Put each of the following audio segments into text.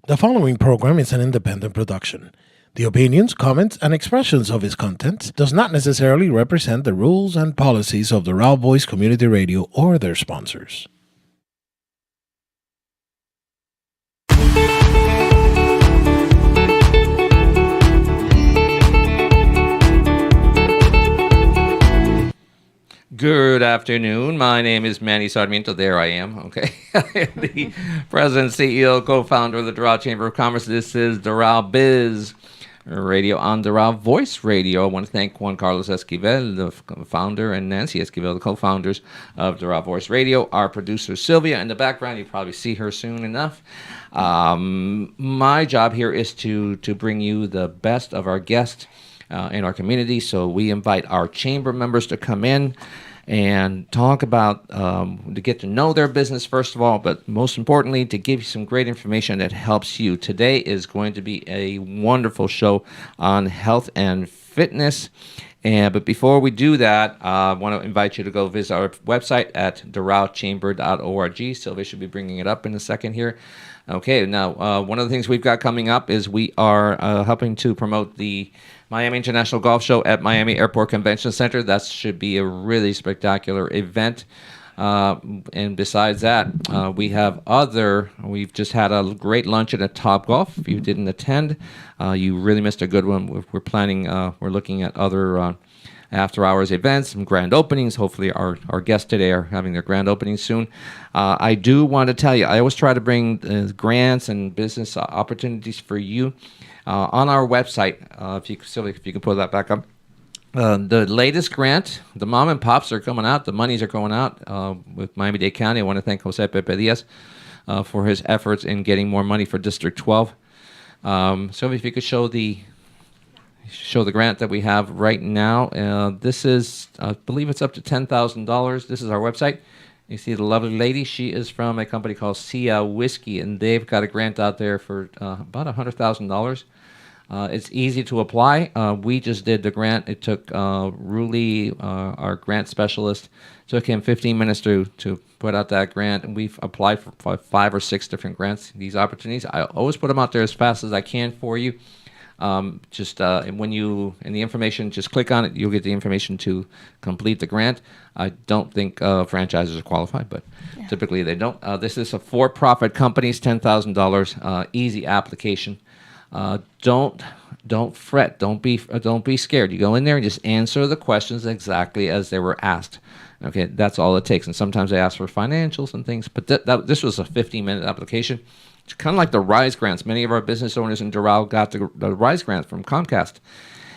The following program is an independent production. The opinions, comments, and expressions of its contents does not necessarily represent the rules and policies of Doral Voice Community Radio or their sponsors. Good afternoon. My name is Manny Sarmiento. There I am. Okay. The president, CEO, co-founder of the Doral Chamber of Commerce. This is Doral Biz Radio on Doral Voice Radio. I want to thank Juan Carlos Esquivel, the founder, and Nancy Esquivel, the co-founders of Doral Voice Radio. Our producer, Sylvia, in the background. You'll probably see her soon enough. My job here is to bring you the best of our guests in our community. So we invite our chamber members to come in and talk about, to get to know their business, first of all, but most importantly, to give you some great information that helps you. Today is going to be a wonderful show on health and fitness. But before we do that, I want to invite you to go visit our website at doralchamber.org. Sylvia should be bringing it up in a second here. Okay, now, one of the things we've got coming up is we are helping to promote the Miami International Golf Show at Miami Airport Convention Center. That should be a really spectacular event. And besides that, we've just had a great luncheon at Top Golf. If you didn't attend, you really missed a good one. We're looking at other after-hours events, some grand openings. Hopefully our guests today are having their grand opening soon. I do want to tell you, I always try to bring grants and business opportunities for you. On our website, if you can pull that back up, the latest grant, the mom and pops are coming out, the monies are going out with Miami-Dade County. I want to thank Jose Pepe Diaz for his efforts in getting more money for District 12. So if you could show the grant that we have right now. This is, I believe it's up to $10,000. This is our website. You see the lovely lady. She is from a company called Sia Whiskey, and they've got a grant out there for about $100,000. It's easy to apply. We just did the grant. It took Ruli, our grant specialist, took him 15 minutes to put out that grant, and we've applied for 5 or 6 different grants, these opportunities. I always put them out there as fast as I can for you. And when you in the information, just click on it. You'll get the information to complete the grant. I don't think franchises are qualified, but typically they don't. This is a for-profit companies, $10,000, easy application. Don't fret. Don't be scared. You go in there and just answer the questions exactly as they were asked. Okay, that's all it takes. And sometimes they ask for financials and things, but this was a 15-minute application. It's kind of like the RISE grants. Many of our business owners in Doral got the RISE grant from Comcast.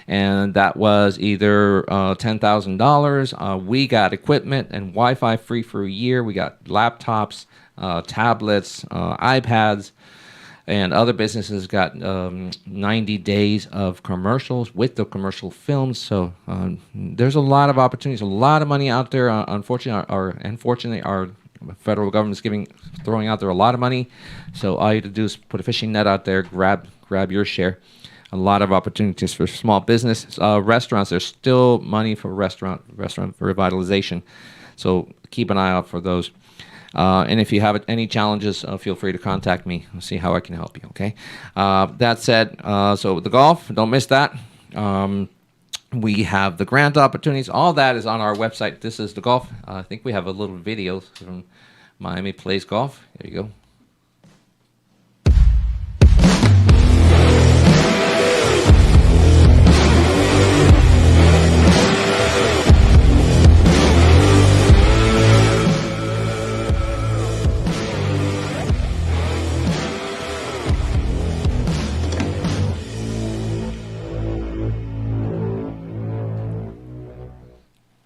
And that was either $10,000. We got equipment and Wi-Fi free for a year. We got laptops, tablets, iPads. And other businesses got 90 days of commercials with the commercial films. So there's a lot of opportunities, a lot of money out there. Unfortunately, our federal government is throwing out there a lot of money. So all you have to do is put a fishing net out there, grab your share. A lot of opportunities for small business, restaurants. There's still money for restaurant revitalization. So keep an eye out for those. And if you have any challenges, feel free to contact me. I'll see how I can help you, okay? That said, so the golf, don't miss that. We have the grant opportunities. All that is on our website. This is the golf. I think we have a little video from Miami Plays Golf. There you go.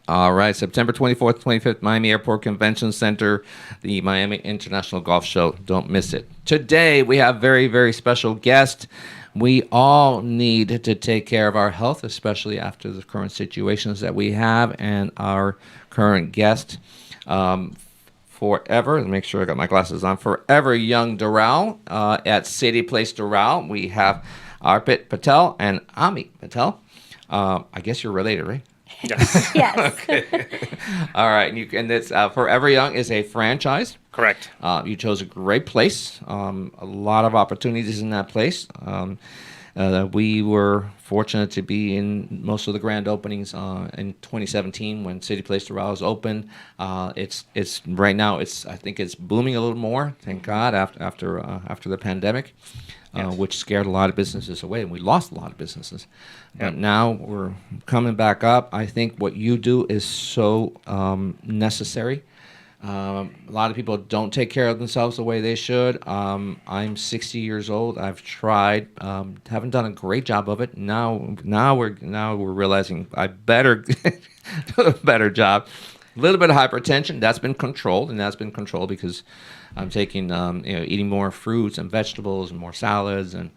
All right, September 24th, 25th, Miami Airport Convention Center, the Miami International Golf Show. Don't miss it. Today, we have very, very special guest. We all need to take care of our health, especially after the current situations that we have, and our current guest, forever, let me make sure I got my glasses on, forever young Doral at City Place Doral. We have Arpit Patel and Ami Patel. I guess you're related, right? Yes. Yes. All right, and it's Forever Young is a franchise. Correct. You chose a great place. A lot of opportunities in that place. We were fortunate to be in most of the grand openings in 2017 when City Place Doral was open. It's right now. I think it's booming a little more. Thank God after the pandemic, Yes. which scared a lot of businesses away, and we lost a lot of businesses. But now we're coming back up. I think what you do is so necessary. A lot of people don't take care of themselves the way they should. I'm 60 years old. I've tried, haven't done a great job of it. Now we're realizing I better do a better job. A little bit of hypertension that's been controlled, and that's been controlled because I'm taking, eating more fruits and vegetables and more salads, and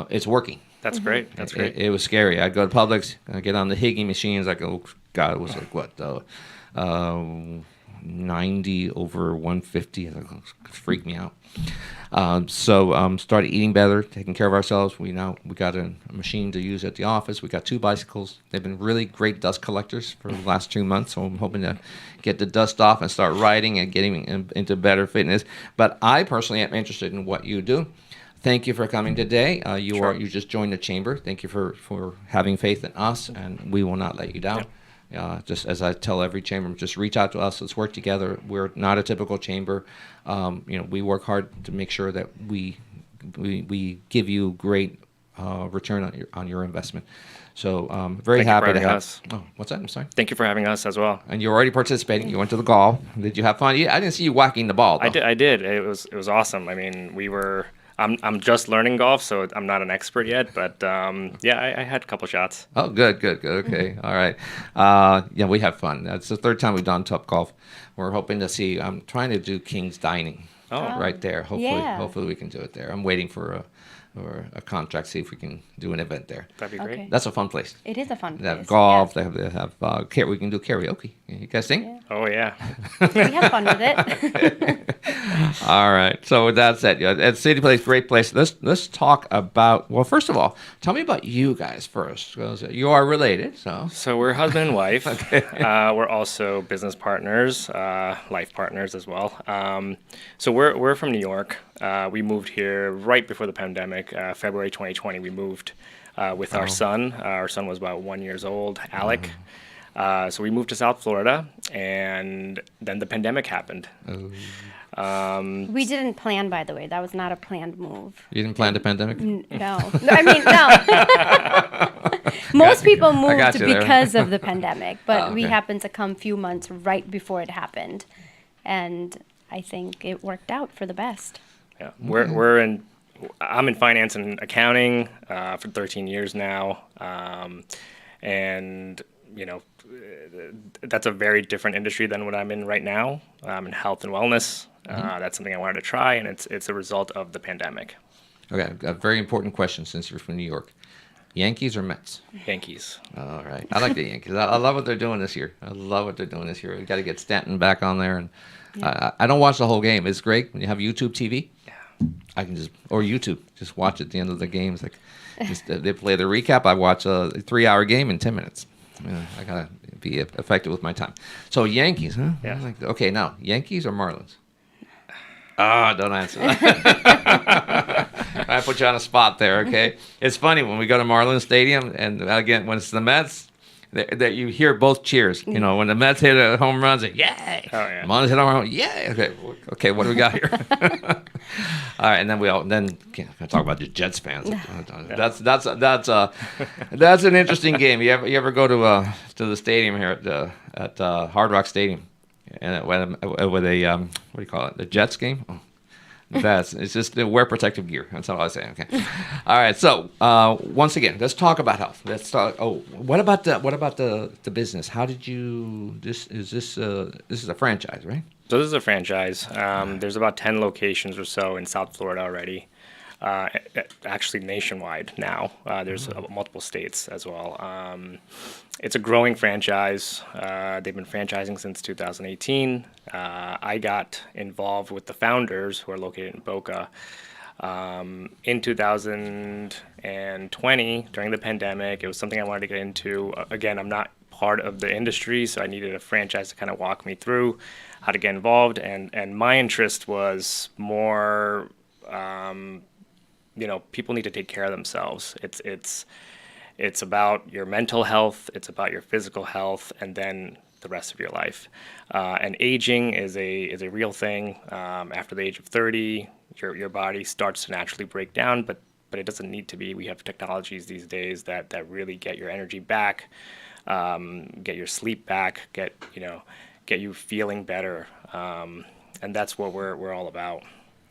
it's working. That's great. That's great. It was scary. I'd go to Publix, I'd get on the Higgy machines. Like, oh God, it was like what? 90 over 150. It freaked me out. So started eating better, taking care of ourselves. We got a machine to use at the office. We got 2 bicycles. They've been really great dust collectors for the last 2 months. So I'm hoping to get the dust off and start riding and getting into better fitness. But I personally am interested in what you do. Thank you for coming today. You just joined the chamber. Thank you for having faith in us, and we will not let you down. Just as I tell every chamber, just reach out to us. Let's work together. We're not a typical chamber. We work hard to make sure that we give you great return on your investment. So very happy to have us. Oh, what's that? I'm sorry. Thank you for having us as well. And you're already participating. You went to the golf. Did you have fun? Yeah, I didn't see you whacking the ball, though. I did. It was awesome. I mean, I'm just learning golf, so I'm not an expert yet, but I had a couple shots. Oh, good. Okay, all right. We have fun. That's the 3rd time we've done Top Golf. We're hoping to see. I'm trying to do King's Dining. Right there. Hopefully we can do it there. I'm waiting for a contract. See if we can do an event there. That'd be great. Okay. That's a fun place. It is a fun They have place. golf. Yeah. They have we can do karaoke. You guys sing? Yeah. Oh yeah. We have fun with it. All right. So with that said, at City Place, great place. Let's talk about. Well, first of all, tell me about you guys first. 'Cause you are related, so. So we're husband and wife. We're also business partners, life partners as well. So we're from New York. We moved here right before the pandemic. February 2020, we moved with our son. Our son was about 1 year old, Alec. So we moved to South Florida, and then the pandemic happened. We didn't plan, by the way. That was not a planned move. You didn't plan the pandemic? No. I mean, no. Most people moved got you there. because of the pandemic, but we okay. happened to come a few months right before it happened. And I think it worked out for the best. Yeah, I'm in finance and accounting for 13 years now, and that's a very different industry than what I'm in right now. I'm in health and wellness. That's something I wanted to try, and it's a result of the pandemic. Okay, I've got a very important question since you're from New York. Yankees or Mets? Yankees. All right. I like the Yankees. I love what they're doing this year. We got to get Stanton back on there. And I don't watch the whole game. It's great when you have YouTube TV. Yeah. I can or YouTube, just watch at the end of the game. It's like they play the recap. I watch a 3-hour game in 10 minutes. I got to be effective with my time. So Yankees, huh? Yeah. Okay, now, Yankees or Marlins? Don't answer. I put you on a spot there, okay? It's funny when we go to Marlins Stadium, and again, when it's the Mets, that you hear both cheers. When the Mets hit a home run, say, yay! Oh, yeah. Marlins hit a home run, yay! Okay, what do we got here? All right, and then can't talk about the Jets fans. That's an interesting game. You ever go to the stadium here at Hard Rock Stadium, and with a what do you call it? The Jets game. Oh. It's just wear protective gear. That's all I say. Okay. All right. So once again, let's talk about health. Let's talk. What about the business? How did you? This is a franchise, right? So this is a franchise. There's about 10 locations or so in South Florida already. Actually nationwide now. There's multiple states as well. It's a growing franchise. They've been franchising since 2018. I got involved with the founders, who are located in Boca, in 2020 during the pandemic. It was something I wanted to get into. Again, I'm not part of the industry, so I needed a franchise to kind of walk me through how to get involved. And my interest was more, people need to take care of themselves. It's about your mental health, it's about your physical health, and then the rest of your life. And aging is a real thing. After the age of 30, your body starts to naturally break down, but it doesn't need to be. We have technologies these days that really get your energy back, get your sleep back, get you feeling better, and that's what we're all about.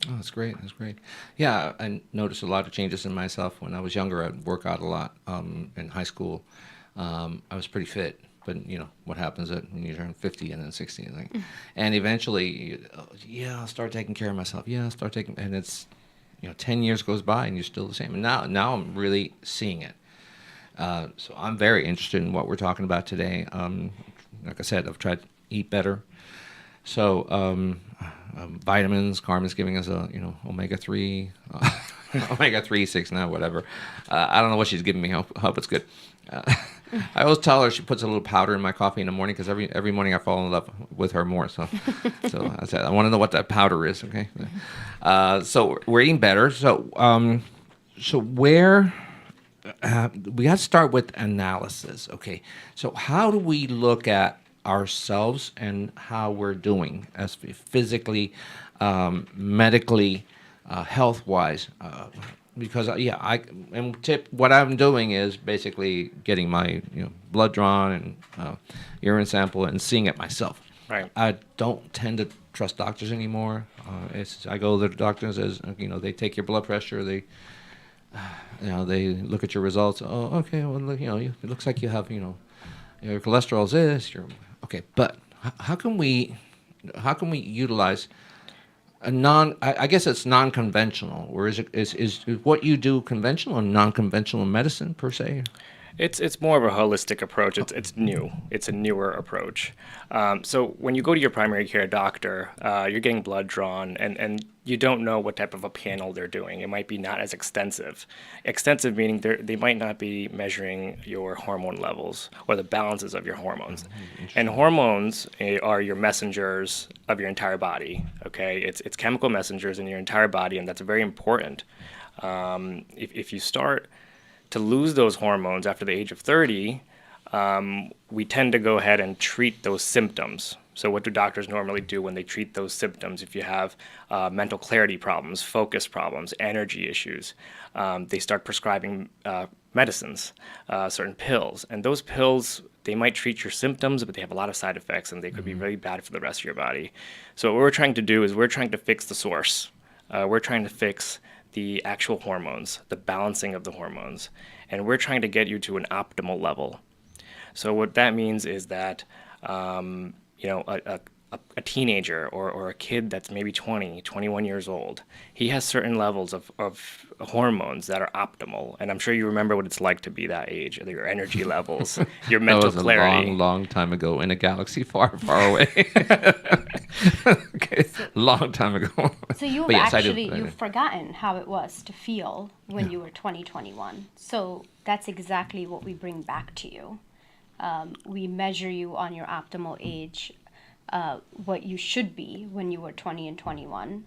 Oh, that's great. That's great. Yeah, I noticed a lot of changes in myself when I was younger. I'd work out a lot in high school. I was pretty fit, but what happens when you turn 50 and then 60, and eventually, I'll start taking care of myself. And it's 10 years goes by and you're still the same. And now I'm really seeing it. So I'm very interested in what we're talking about today. Like I said, I've tried to eat better. So vitamins, Carmen's giving us omega-3, omega-3, 6 now, whatever. I don't know what she's giving me. I hope it's good. I always tell her she puts a little powder in my coffee in the morning because every morning I fall in love with her more. So I said, I want to know what that powder is, okay? So we're eating better. So where... we got to start with analysis, okay? So how do we look at ourselves and how we're doing as physically, medically, health-wise? Because what I'm doing is basically getting my blood drawn and urine sample and seeing it myself. Right. I don't tend to trust doctors anymore. I go to the doctor and says, they take your blood pressure, they look at your results. Oh, okay. Well, it looks like you have, your cholesterol's this. Okay. But how can we utilize a I guess it's non-conventional, or is what you do conventional and non-conventional medicine per se? It's more of a holistic approach. It's new. It's a newer approach. So when you go to your primary care doctor, you're getting blood drawn, and you don't know what type of a panel they're doing. It might be not as extensive. Extensive meaning they might not be measuring your hormone levels or the balances of your hormones. And hormones are your messengers of your entire body. Okay, it's chemical messengers in your entire body, and that's very important. If you start to lose those hormones after the age of 30, we tend to go ahead and treat those symptoms. So what do doctors normally do when they treat those symptoms? If you have mental clarity problems, focus problems, energy issues, they start prescribing medicines, certain pills. And those pills, they might treat your symptoms, but they have a lot of side effects, and they could be really bad for the rest of your body. So what we're trying to do is we're trying to fix the source. We're trying to fix the actual hormones, the balancing of the hormones, and we're trying to get you to an optimal level. So what that means is that a teenager or a kid that's maybe 20, 21 years old, he has certain levels of hormones that are optimal. And I'm sure you remember what it's like to be that age, your energy levels, your mental clarity. That was a long time ago in a galaxy far, far away. Okay, long time ago. So you've forgotten how it was to feel when you were 20, 21. So that's exactly what we bring back to you. We measure you on your optimal age, what you should be when you were 20 and 21,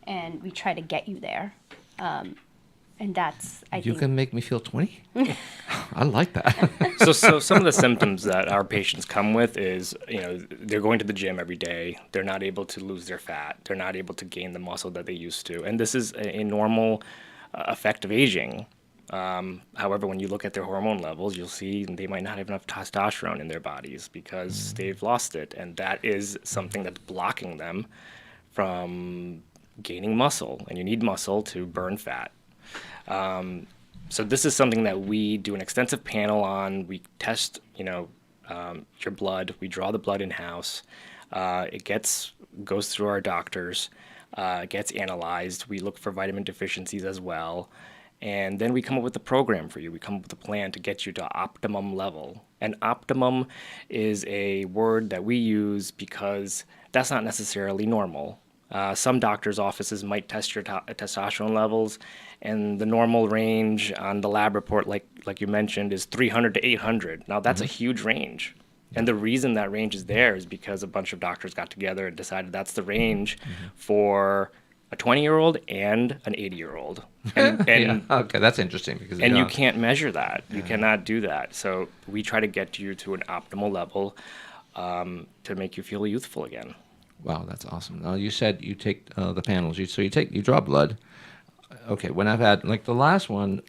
and we try to get you there. And that's, I think... You can make me feel 20? I like that. So some of the symptoms that our patients come with is, they're going to the gym every day. They're not able to lose their fat. They're not able to gain the muscle that they used to. And this is a normal effect of aging. However, when you look at their hormone levels, you'll see they might not have enough testosterone in their bodies because they've lost it. And that is something that's blocking them from gaining muscle. And you need muscle to burn fat. So this is something that we do an extensive panel on. We test, your blood. We draw the blood in-house. It goes through our doctors, gets analyzed. We look for vitamin deficiencies as well. And then we come up with a program for you. We come up with a plan to get you to optimum level. And optimum is a word that we use because that's not necessarily normal. Some doctors' offices might test your testosterone levels, and the normal range on the lab report, like you mentioned, is 300 to 800. Now, that's a huge range. And the reason that range is there is because a bunch of doctors got together and decided that's the range for a 20-year-old and an 80-year-old. And Yeah. Okay, that's interesting because you can't measure that. You cannot do that. So we try to get you to an optimal level to make you feel youthful again. Wow, that's awesome. Now you said you take the panels. You draw blood. Okay, when I've had like the last one,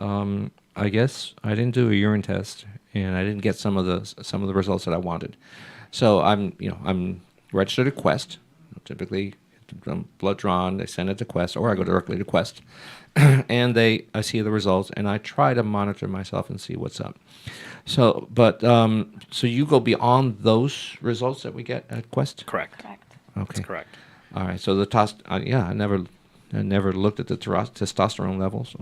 I guess I didn't do a urine test and I didn't get some of the results that I wanted. So I'm registered at Quest. Typically, blood drawn, they send it to Quest, or I go directly to Quest, and I see the results, and I try to monitor myself and see what's up. So, but so you go beyond those results that we get at Quest? Correct. Correct. Okay. That's correct. All right. So I never looked at the testosterone levels.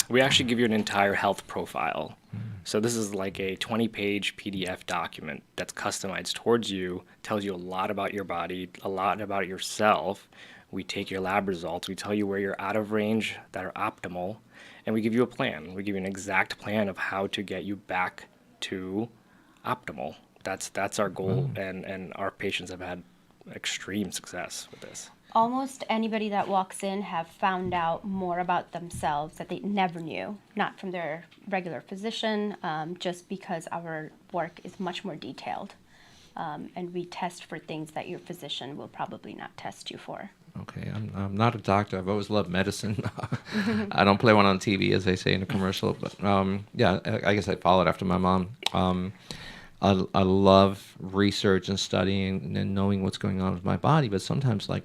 We actually give you an entire health profile. So this is like a 20-page PDF document that's customized towards you, tells you a lot about your body, a lot about yourself. We take your lab results, we tell you where you're out of range that are optimal, and we give you a plan. We give you an exact plan of how to get you back to optimal. That's our goal, and our patients have had extreme success with this. Almost anybody that walks in have found out more about themselves that they never knew, not from their regular physician, just because our work is much more detailed. And we test for things that your physician will probably not test you for. Okay, I'm not a doctor. I've always loved medicine. I don't play one on TV, as they say in a commercial. But yeah, I guess I followed after my mom. I love research and studying and knowing what's going on with my body. But sometimes, like,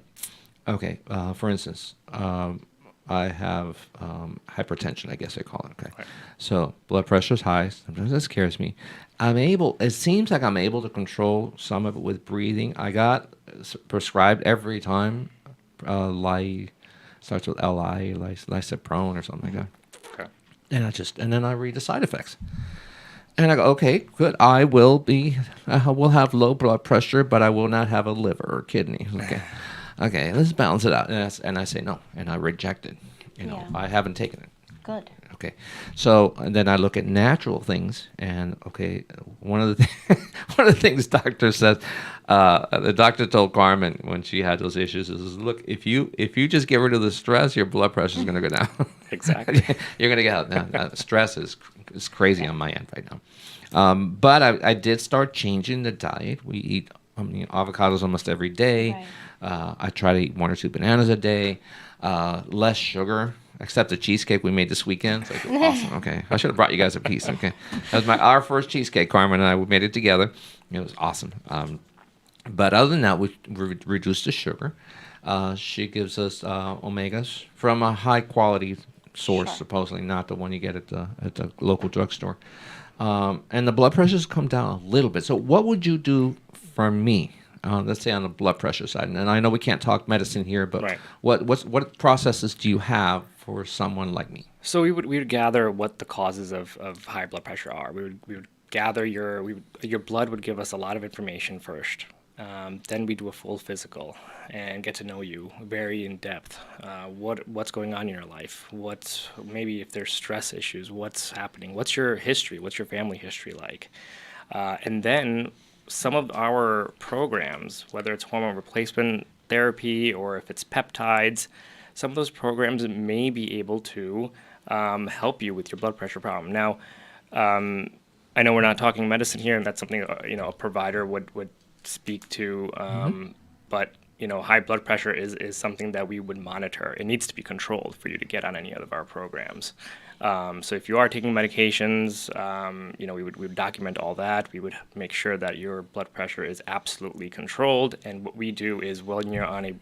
okay, for instance, I have hypertension, I guess they call it. Okay, Right. So blood pressure's high. Sometimes that scares me. It seems like I'm able to control some of it with breathing. I got prescribed every time, starts with Li, lisoprone or something like that. Okay. And then I read the side effects. And I go, okay, good. I will have low blood pressure, but I will not have a liver or kidney. Okay. Okay, let's balance it out. And I say no, and I reject it. Yeah. I haven't taken it. Good. Okay, so and then I look at natural things, and okay, one of the things doctor says, the doctor told Carmen when she had those issues is, look, if you just get rid of the stress, your blood pressure is going to go down. Exactly. You're going to get out. Now, stress is crazy on my end right now. But I did start changing the diet. We eat avocados almost every day. Right. I try to eat 1 or 2 bananas a day. Less sugar. Except the cheesecake we made this weekend. It's like, awesome. Okay. I should have brought you guys a piece. Okay. That was our first cheesecake, Carmen and I. We made it together. It was awesome. But other than that, we reduced the sugar. She gives us omegas from a high quality source, Sure. supposedly, not the one you get at the local drugstore. And the blood pressures come down a little bit. So what would you do for me? Let's say on the blood pressure side, and I know we can't talk medicine here, but Right. what processes do you have for someone like me? So we would gather what the causes of high blood pressure are. We would gather your blood would give us a lot of information first. Then we do a full physical and get to know you very in depth. What's going on in your life? Maybe if there's stress issues, what's happening? What's your history? What's your family history like? And then some of our programs, whether it's hormone replacement therapy or if it's peptides, some of those programs may be able to help you with your blood pressure problem. Now, I know we're not talking medicine here, and that's something a provider would speak to. But high blood pressure is something that we would monitor. It needs to be controlled for you to get on any of our programs. So if you are taking medications, we would document all that. We would make sure that your blood pressure is absolutely controlled. And what we do is when you're on a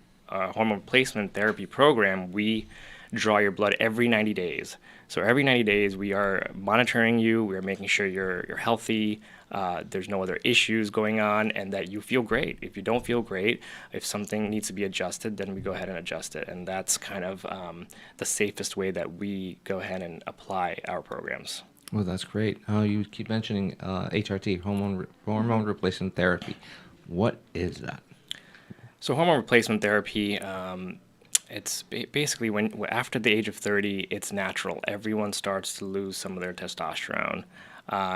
hormone replacement therapy program, we draw your blood every 90 days. So every 90 days, we are monitoring you. We are making sure you're healthy. There's no other issues going on, and that you feel great. If you don't feel great, if something needs to be adjusted, then we go ahead and adjust it. And that's kind of the safest way that we go ahead and apply our programs. Well, that's great. You keep mentioning HRT, hormone replacement therapy. What is that? So hormone replacement therapy, it's basically when after the age of 30, it's natural. Everyone starts to lose some of their testosterone.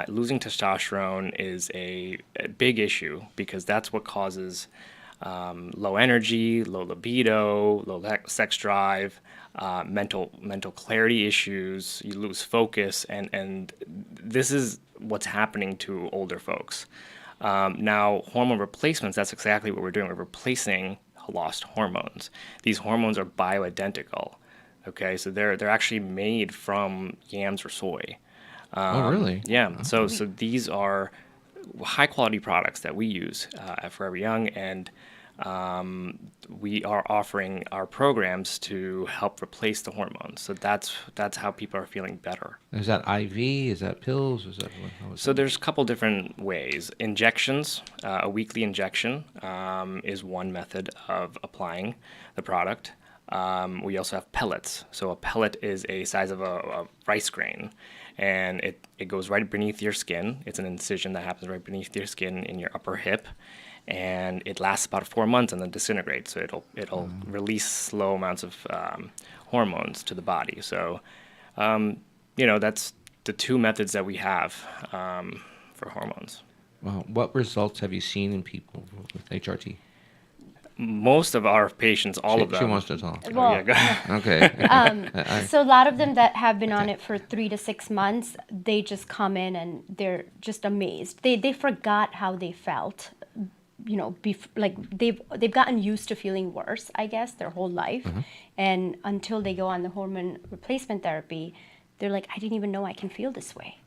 Losing testosterone is a big issue because that's what causes low energy, low libido, low sex drive, mental clarity issues. You lose focus, and this is what's happening to older folks. Now, hormone replacements, that's exactly what we're doing. We're replacing lost hormones. These hormones are bioidentical. Okay, so they're actually made from yams or soy. Oh, really? Yeah. So these are high quality products that we use at Forever Young, and we are offering our programs to help replace the hormones. So that's how people are feeling better. Is that IV? Is that pills? Is that So there's a couple different ways. Injections, a weekly injection is one method of applying the product. We also have pellets. So a pellet is a size of a rice grain, and it goes right beneath your skin. It's an incision that happens right beneath your skin in your upper hip, and it lasts about 4 months and then disintegrates. So it'll release slow amounts of hormones to the body. So that's the two methods that we have for hormones. Well, what results have you seen in people with HRT? Most of our patients, all of them. She wants to talk. Well, Yeah, go ahead. Okay. So a lot of them that have been on it for 3 to 6 months, they just come in and they're just amazed. They forgot how they felt. They've gotten used to feeling worse, I guess, their whole life. And until they go on the hormone replacement therapy, they're like, I didn't even know I can feel this way.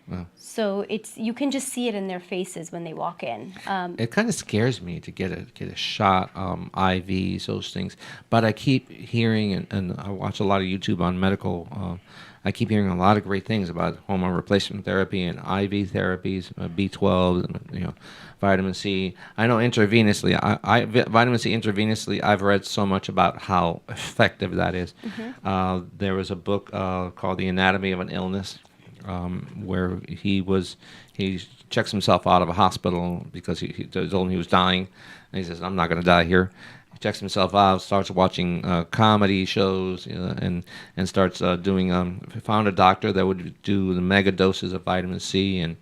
Wow. So you can just see it in their faces when they walk in. It kind of scares me to get a shot, IVs, those things. But I keep hearing, and I watch a lot of YouTube on medical. I keep hearing a lot of great things about hormone replacement therapy and IV therapies, B12, vitamin C. I know intravenously, vitamin C intravenously. I've read so much about how effective that is. There was a book called The Anatomy of an Illness. Where he checks himself out of a hospital because he told him he was dying, and he says, "I'm not going to die here." He checks himself out, starts watching comedy shows, and starts doing. Found a doctor that would do the mega doses of vitamin C, and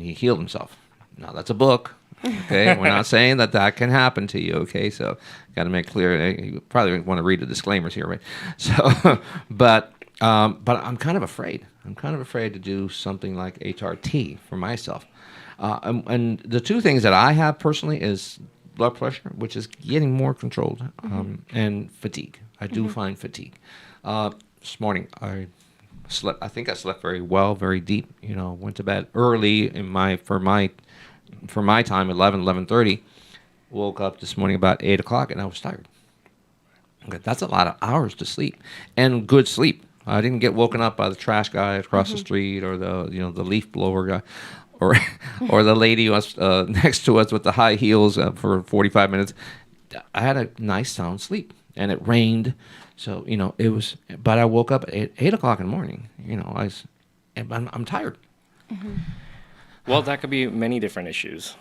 he healed himself. Now that's a book. Okay, we're not saying that can happen to you. Okay, so got to make clear. You probably want to read the disclaimers here, right? So, but I'm kind of afraid. I'm kind of afraid to do something like HRT for myself. And the two things that I have personally is blood pressure, which is getting more controlled, and fatigue. I do find fatigue. This morning I slept. I think I slept very well, very deep. Went to bed early for my time, 11:30. Woke up this morning about 8 o'clock, and I was tired. Okay, that's a lot of hours to sleep, and good sleep. I didn't get woken up by the trash guy across the street, or the leaf blower guy, or the lady who was next to us with the high heels for 45 minutes. I had a nice sound sleep, and it rained, so it was. But I woke up at 8 o'clock in the morning. I'm tired. Well, that could be many different issues.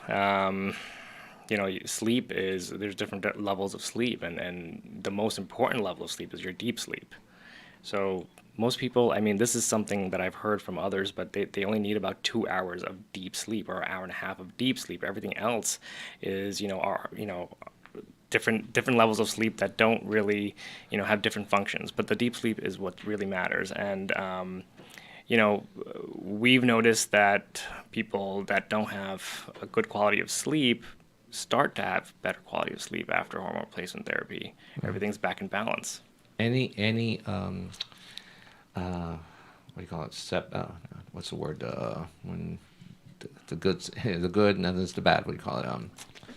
Sleep there's different levels of sleep, and the most important level of sleep is your deep sleep. So most people, this is something that I've heard from others, but they only need about 2 hours of deep sleep, or an hour and a half of deep sleep. Everything else is, different levels of sleep that don't really, have different functions. But the deep sleep is what really matters. And, we've noticed that people that don't have a good quality of sleep start to have better quality of sleep after hormone replacement therapy. Everything's back in balance. Any what do you call it? What's the word? When the good and then there's the bad. What do you call it?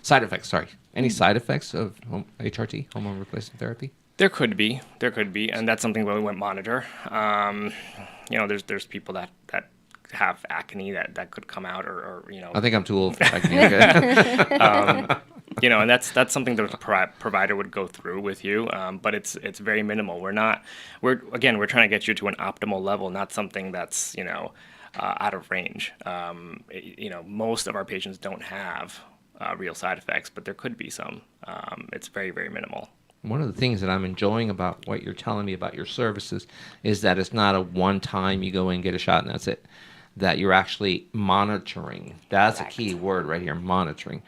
Side effects. Sorry. Any side effects of HRT, hormone replacement therapy? There could be, and that's something we would monitor. There's people that have acne that could come out, or. I think I'm too old for acne. Okay. And that's something that the provider would go through with you, but it's very minimal. We're trying to get you to an optimal level, not something that's out of range. Most of our patients don't have real side effects, but there could be some. It's very, very minimal. One of the things that I'm enjoying about what you're telling me about your services is that it's not a one-time you go in, get a shot, and that's it. That you're actually monitoring. That's Correct. a key word right here, monitoring.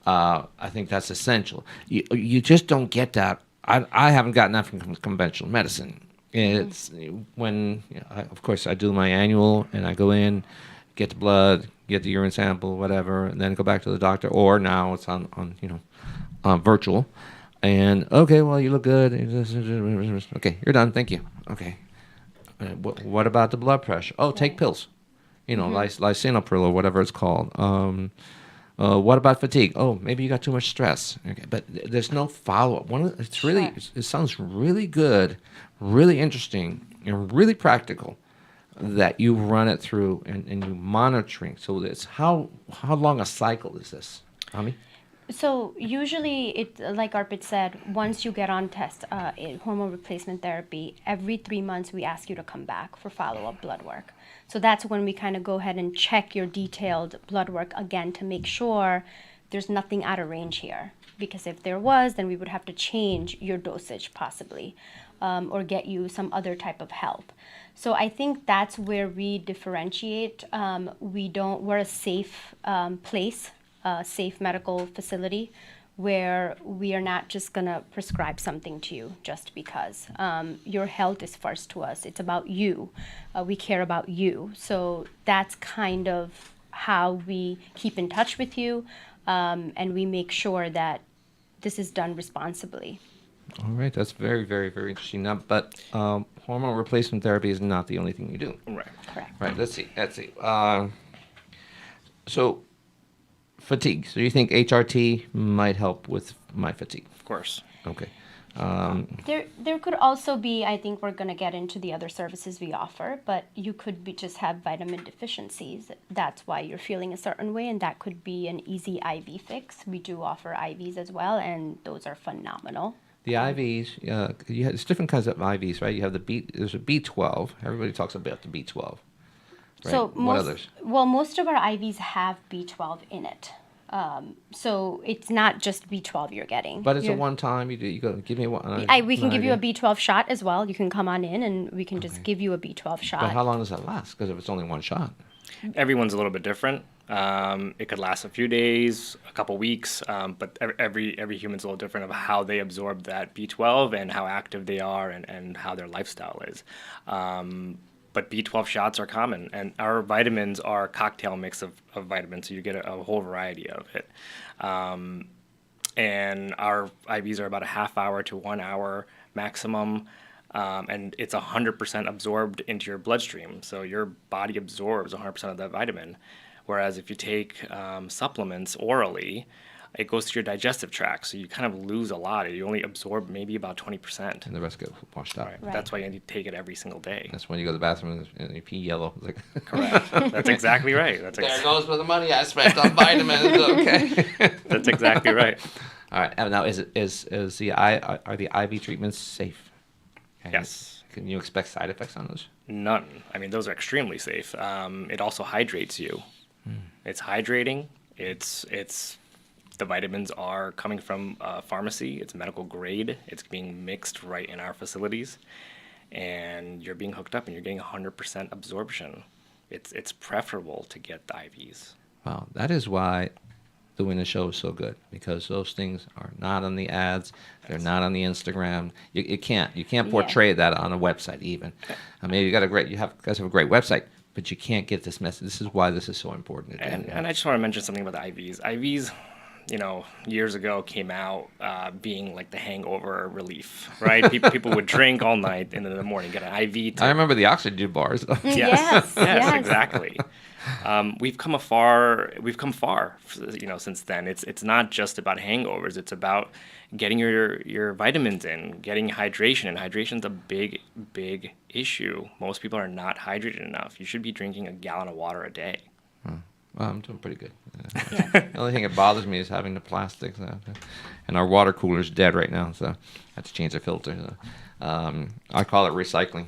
I think that's essential. You just don't get that. I haven't gotten that from conventional medicine. It's when, of course, I do my annual, and I go in, get the blood, get the urine sample, whatever, and then go back to the doctor. Or now it's on virtual. And, okay, well, you look good. Okay, you're done. Thank you. Okay. What about the blood pressure? Oh, take pills. Lisinopril or whatever it's called. What about fatigue? Oh, maybe you got too much stress. Okay, but there's no follow-up. It sounds really good, really interesting, and really practical that you run it through and you monitoring. So it's how long a cycle is this, Ami? So usually, like Arpit said, once you get on hormone replacement therapy, every 3 months we ask you to come back for follow-up blood work. So that's when we kind of go ahead and check your detailed blood work again to make sure there's nothing out of range here. Because if there was, then we would have to change your dosage possibly, or get you some other type of help. So I think that's where we differentiate. We're a safe place. Safe medical facility where we are not just going to prescribe something to you just because. Your health is first to us. It's about you. We care about you. So that's kind of how we keep in touch with you, and we make sure that this is done responsibly. All right, that's very, very, very interesting. Now, but hormone replacement therapy is not the only thing you do. Right. Correct. Right, let's see. So fatigue. So you think HRT might help with my fatigue? Of course. Okay. There could also be, I think we're going to get into the other services we offer, but you could just have vitamin deficiencies. That's why you're feeling a certain way, and that could be an easy IV fix. We do offer IVs as well, and those are phenomenal. The IVs, there's different kinds of IVs, right? You have there's a B12. Everybody talks about the B12. Right? So what others? Well, most of our IVs have B12 in it. So it's not just B12 you're getting. But it's a one-time. You go give me one. We can give you a B12 shot as well. You can come on in and we can just give you a B12 shot. But how long does that last? Because if it's only one shot. Everyone's a little bit different. It could last a few days, a couple weeks, but every human's a little different of how they absorb that B12 and how active they are and how their lifestyle is. But B12 shots are common, and our vitamins are a cocktail mix of vitamins, so you get a whole variety of it. And our IVs are about a half hour to 1 hour maximum, and it's 100% absorbed into your bloodstream, so your body absorbs 100% of that vitamin. Whereas if you take supplements orally, it goes to your digestive tract, so you kind of lose a lot. You only absorb maybe about 20%. And the rest get washed out. Right. That's why you need to take it every single day. That's when you go to the bathroom and you pee yellow. It's like Correct. That's exactly right. There goes for the money I spent on vitamins. Okay. That's exactly right. All right. Now, are the IV treatments safe? Yes. Can you expect side effects on those? None. I mean, those are extremely safe. It also hydrates you. It's hydrating. It's the vitamins are coming from a pharmacy. It's medical grade. It's being mixed right in our facilities, and you're being hooked up, and you're getting 100% absorption. It's preferable to get the IVs. Wow, that is why doing the show is so good, because those things are not on the ads. They're not on the Instagram. You can't portray that on a website even. I mean, you guys have a great website, but you can't get this message. This is why this is so important. And I just want to mention something about the IVs. IVs, years ago came out being like the hangover relief, right? People would drink all night and in the morning get an IV. I remember the oxygen bars. Yes, exactly. We've come far, since then. It's not just about hangovers. It's about getting your vitamins in, getting hydration, and hydration's a big, big issue. Most people are not hydrated enough. You should be drinking a gallon of water a day. Well, I'm doing pretty good. The only thing that bothers me is having the plastics. And our water cooler's dead right now, so I have to change the filter. I call it recycling.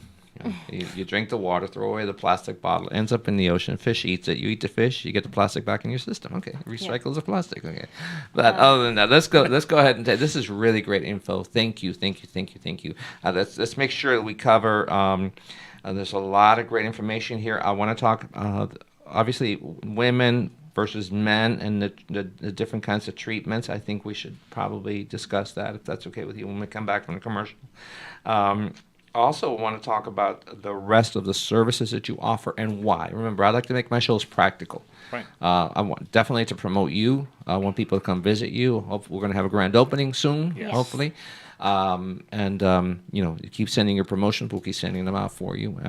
You drink the water, throw away the plastic bottle, ends up in the ocean. Fish eats it. You eat the fish, you get the plastic back in your system. Okay, recycles the plastic. Okay, but other than that, let's go ahead and take. This is really great info. Thank you. Let's make sure that we cover. There's a lot of great information here. I want to talk, obviously, women versus men and the different kinds of treatments. I think we should probably discuss that, if that's okay with you, when we come back from the commercial. Also want to talk about the rest of the services that you offer and why. Remember, I like to make my shows practical. Right. I want definitely to promote you. I want people to come visit you. We're going to have a grand opening soon, hopefully. You keep sending your promotions. We'll keep sending them out for you.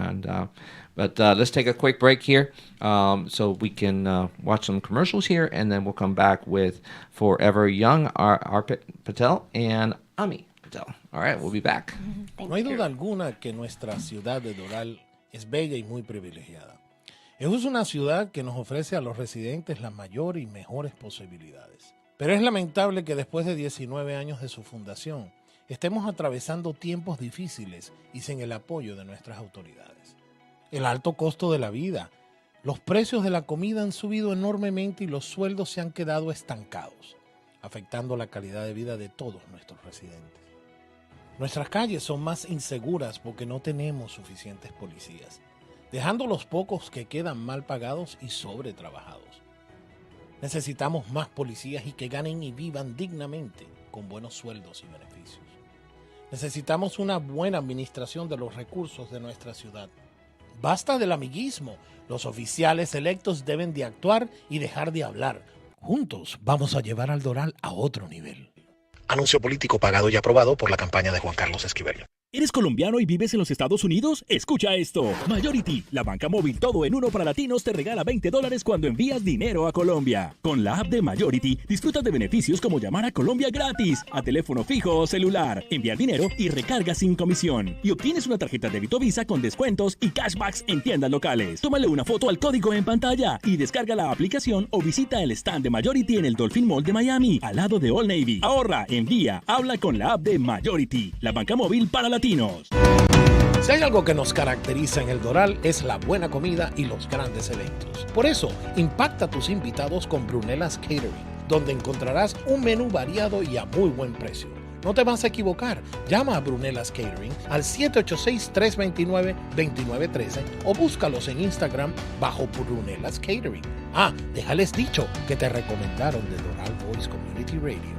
But let's take a quick break here so we can watch some commercials here, and then we'll come back with Forever Young, Arpit Patel, and Ami Patel. All right, we'll be back. No hay duda alguna que nuestra ciudad de Doral es bella y muy privilegiada. Es una ciudad que nos ofrece a los residentes las mayores y mejores posibilidades. Pero es lamentable que después de 19 años de su fundación, estemos atravesando tiempos difíciles y sin el apoyo de nuestras autoridades. El alto costo de la vida, los precios de la comida han subido enormemente y los sueldos se han quedado estancados, afectando la calidad de vida de todos nuestros residentes. Nuestras calles son más inseguras porque no tenemos suficientes policías, dejando los pocos que quedan mal pagados y sobretrabajados. Necesitamos más policías y que ganen y vivan dignamente con buenos sueldos y beneficios. Necesitamos una buena administración de los recursos de nuestra ciudad. Basta del amiguismo. Los oficiales electos deben de actuar y dejar de hablar. Juntos vamos a llevar al Doral a otro nivel. Anuncio político pagado y aprobado por la campaña de Juan Carlos Esquivel. ¿Eres colombiano y vives en los Estados Unidos? Escucha esto. Majority, la banca móvil todo en uno para latinos, te regala $20 cuando envías dinero a Colombia. Con la app de Majority, disfrutas de beneficios como llamar a Colombia gratis, a teléfono fijo o celular, enviar dinero y recarga sin comisión. Y obtienes una tarjeta débito Visa con descuentos y cashbacks en tiendas locales. Tómale una foto al código en pantalla y descarga la aplicación o visita el stand de Majority en el Dolphin Mall de Miami, al lado de Old Navy. Ahorra, envía, habla con la app de Majority, la banca móvil para latinos. Si hay algo que nos caracteriza en el Doral es la buena comida y los grandes eventos. Por eso, impacta a tus invitados con Brunelas Catering, donde encontrarás un menú variado y a muy buen precio. No te vas a equivocar. Llama a Brunelas Catering al 786-329-2913 o búscalos en Instagram bajo Brunelas Catering. Déjales dicho que te recomendaron de Doral Voice Community Radio.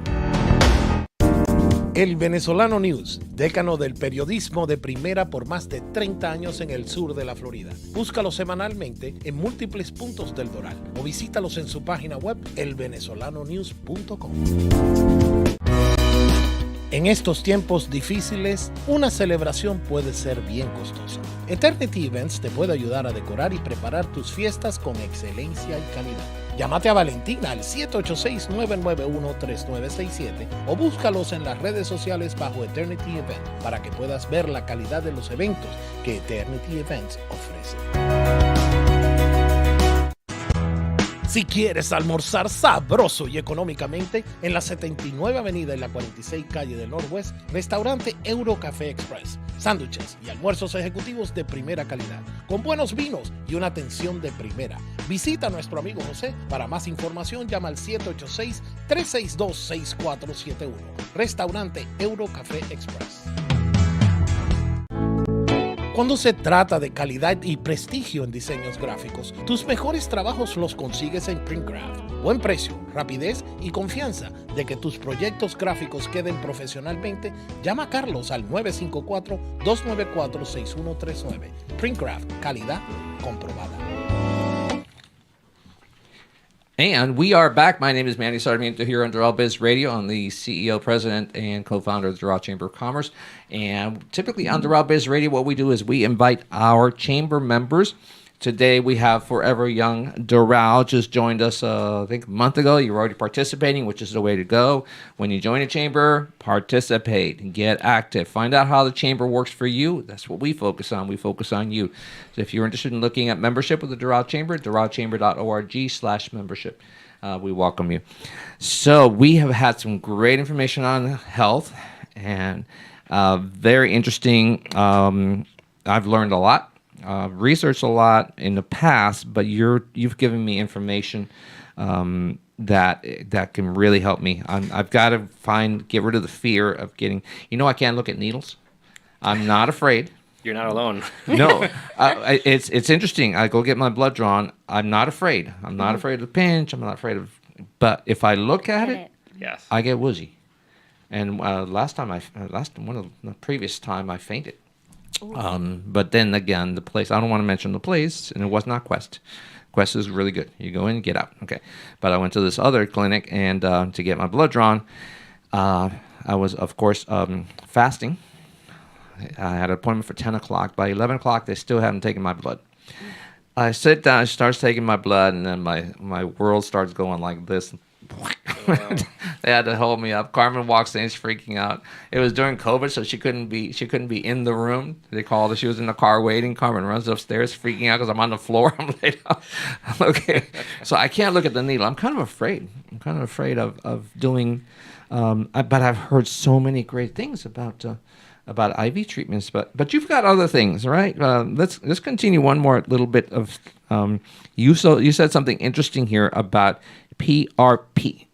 El Venezolano News, décano del periodismo de primera por más de 30 años en el sur de la Florida. Búscalo semanalmente en múltiples puntos del Doral o visítalos en su página web elvenezolanonews.com. En estos tiempos difíciles, una celebración puede ser bien costosa. Eternity Events te puede ayudar a decorar y preparar tus fiestas con excelencia y calidad. Llámate a Valentina al 786-991-3967 o búscalos en las redes sociales bajo Eternity Event para que puedas ver la calidad de los eventos que Eternity Events ofrece. Si quieres almorzar sabroso y económicamente, en la 79 Avenida y la 46 Calle del Northwest, restaurante Eurocafé Express. Sándwiches y almuerzos ejecutivos de primera calidad, con buenos vinos y una atención de primera. Visita a nuestro amigo José. Para más información, llama al 786-362-6471. Restaurante Eurocafé Express. Cuando se trata de calidad y prestigio en diseños gráficos, tus mejores trabajos los consigues en Printcraft. Buen precio, rapidez y confianza de que tus proyectos gráficos queden profesionalmente. Llama a Carlos al 954-294-6139. Printcraft, calidad comprobada. And we are back. My name is Manny Sarmiento here on Doral Biz Radio. I'm the CEO, president, and co-founder of the Doral Chamber of Commerce. And typically on Doral Biz Radio, what we do is we invite our chamber members. Today we have Forever Young Doral just joined us, I think a month ago. You're already participating, which is the way to go. When you join a chamber, participate, get active, find out how the chamber works for you. That's what we focus on. We focus on you. So if you're interested in looking at membership with the Doral Chamber, doralchamber.org/membership. We welcome you. So we have had some great information on health and very interesting I've learned a lot, researched a lot in the past, but you've given me information that can really help me. I've got to get rid of the fear of getting. I can't look at needles. I'm not afraid. You're not alone. No, it's interesting. I go get my blood drawn. I'm not afraid. I'm not afraid of the pinch. I'm not afraid of. But if I look at it, Yes. I get woozy. And one of the previous time I fainted. But then again, the place, I don't want to mention the place, and it was not Quest. Quest is really good. You go in, get out. Okay. But I went to this other clinic and to get my blood drawn. I was, of course, fasting. I had an appointment for 10 o'clock. By 11 o'clock, they still haven't taken my blood. I sit down, she starts taking my blood, and then my world starts going like this. They had to hold me up. Carmen walks in, she's freaking out. It was during COVID, so she couldn't be in the room. They called her. She was in the car waiting. Carmen runs upstairs, freaking out because I'm on the floor. I'm laid out. Okay, so I can't look at the needle. I'm kind of afraid. of doing. But I've heard so many great things about IV treatments. But you've got other things, right? Let's continue one more little bit of. You said something interesting here about PRP.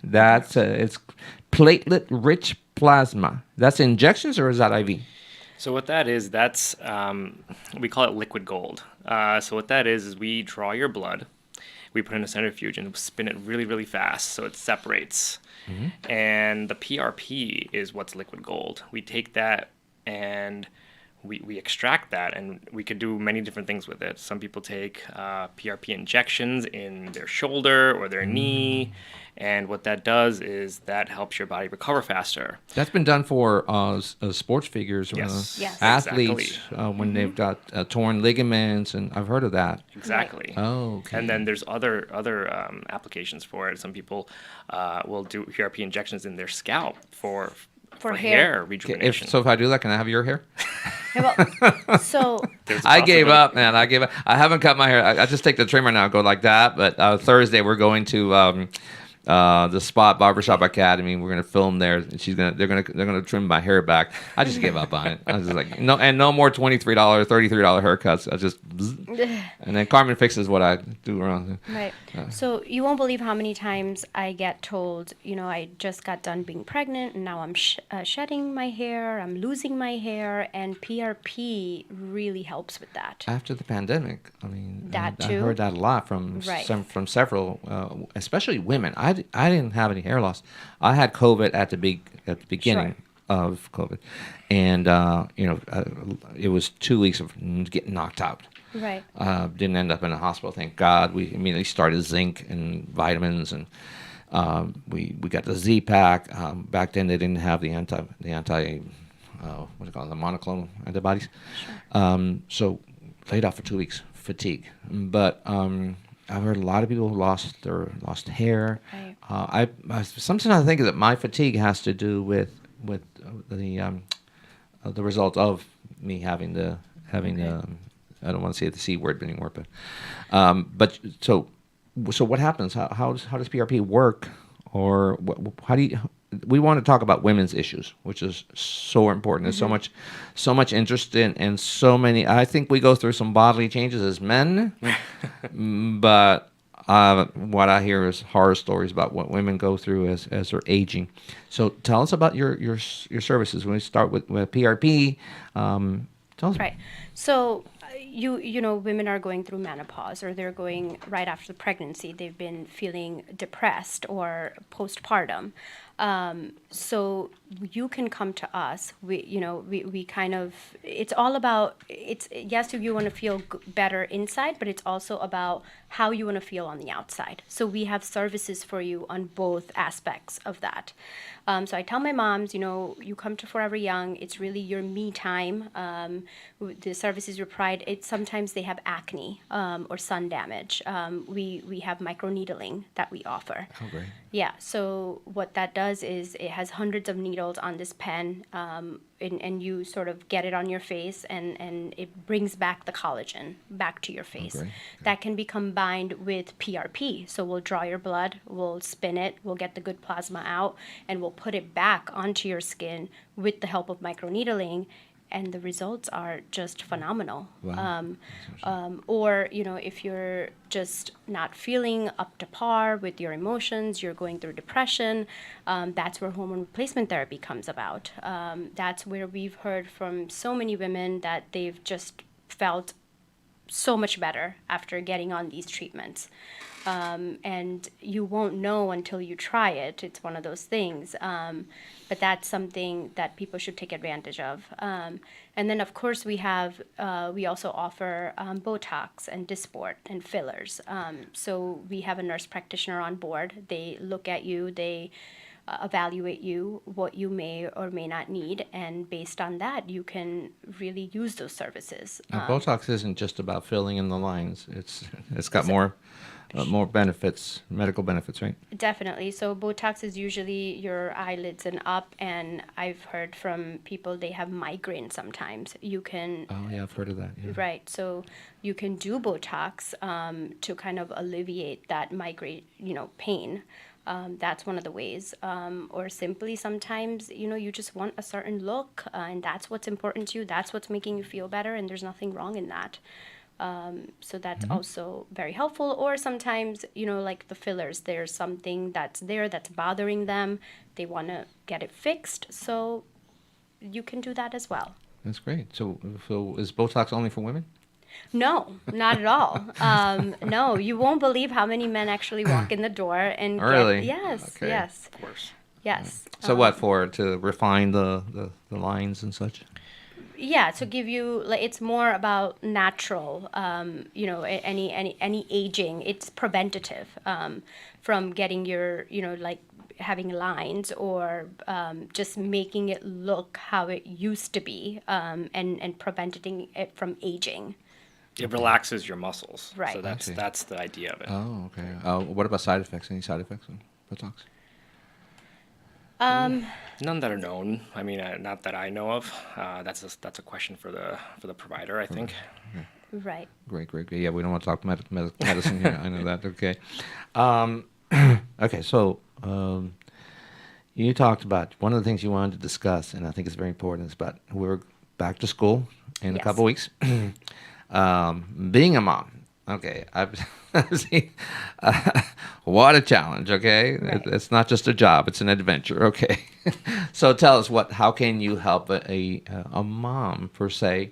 That's it's platelet-rich plasma. That's injections, or is that IV? So what that is, that's we call it liquid gold. So what that is we draw your blood, we put it in a centrifuge and spin it really, really fast so it separates. Mm-hmm. And the PRP is what's liquid gold. We take that and we extract that, and we could do many different things with it. Some people take PRP injections in their shoulder or their knee, and what that does is that helps your body recover faster. That's been done for sports figures, Yes. athletes, Exactly. when they've got torn ligaments, and I've heard of that. Exactly. Oh, okay. And then there's other applications for it. Some people will do PRP injections in their scalp for hair rejuvenation. If I do that, can I have your hair? So I gave up, man. I haven't cut my hair. I just take the trimmer now, go like that. But Thursday we're going to the Spot Barbershop Academy. We're gonna film there. And they're gonna trim my hair back. I just gave up on it. I was just like, no more $23, $33 haircuts. I just and then Carmen fixes what I do wrong. Right. So you won't believe how many times I get told, I just got done being pregnant and now I'm shedding my hair, I'm losing my hair, and PRP really helps with that. After the pandemic, I heard that a lot from several, especially women. I didn't have any hair loss. I had COVID at the beginning of COVID, and it was 2 weeks of getting knocked out. Right. Didn't end up in the hospital, thank God. We immediately started zinc and vitamins, and we got the Z-Pack. Back then they didn't have the anti what do you call it, the monoclonal antibodies. Sure. So laid off for 2 weeks, fatigue. But I've heard a lot of people who lost hair. Right. Sometimes I think that my fatigue has to do with the result of me having the I don't want to say the C word anymore, but so what happens? How does PRP work, or how do you? We want to talk about women's issues, which is so important. There's so much interest in, and so many. I think we go through some bodily changes as men, but what I hear is horror stories about what women go through as they're aging. So tell us about your services. When we start with PRP, tell us. Right. So women are going through menopause, or they're going right after the pregnancy. They've been feeling depressed or postpartum. So you can come to us. We kind of, it's all about, yes, you want to feel better inside, but it's also about how you want to feel on the outside. So we have services for you on both aspects of that. So I tell my moms, you come to Forever Young, it's really your me time. The services you provide, sometimes they have acne or sun damage. We have microneedling that we offer. Oh, great. Yeah, so what that does is it has hundreds of needles on this pen, and you sort of get it on your face, and it brings back the collagen back to your face. Oh, great. That can be combined with PRP. So we'll draw your blood, we'll spin it, we'll get the good plasma out, and we'll put it back onto your skin with the help of microneedling. and the results are just phenomenal. Wow. Or, if you're just not feeling up to par with your emotions, you're going through depression, that's where hormone replacement therapy comes about. That's where we've heard from so many women that they've just felt so much better after getting on these treatments. And you won't know until you try it. It's one of those things. But that's something that people should take advantage of. And then, of course, we also offer Botox and Dysport and fillers. So we have a nurse practitioner on board. They look at you, they evaluate you, what you may or may not need, and based on that, you can really use those services. Now, Botox isn't just about filling in the lines. It's got more benefits, medical benefits, right? Definitely. So Botox is usually your eyelids and up, and I've heard from people they have migraine sometimes. You can. Oh yeah, I've heard of that. Yeah. Right. So you can do Botox to kind of alleviate that migraine, pain. That's one of the ways. Or simply sometimes, you just want a certain look, and that's what's important to you. That's what's making you feel better, and there's nothing wrong in that. So that's also very helpful. Or sometimes, like the fillers, there's something that's there that's bothering them. They want to get it fixed. So you can do that as well. That's great. So is Botox only for women? No, not at all. No, you won't believe how many men actually walk in the door and Really? Yes, Okay. yes, Of course. yes. So to refine the lines and such? Yeah, to give you, it's more about natural, any aging. It's preventative from getting your, having lines or just making it look how it used to be and preventing it from aging. It relaxes your muscles. Right. So I see. that's the idea of it. Oh, okay. What about side effects? Any side effects on Botox? None that are known. I mean, not that I know of. That's a question for the provider, I think. Right. Great. Yeah, we don't want to talk medicine here. I know that. Okay. Okay. So you talked about one of the things you wanted to discuss, and I think it's very important. Is about we're back to school in a Yes. couple weeks. Being a mom. Okay, I've seen what a challenge. Okay, Right. It's not just a job; it's an adventure. Okay, so tell us how can you help a mom per se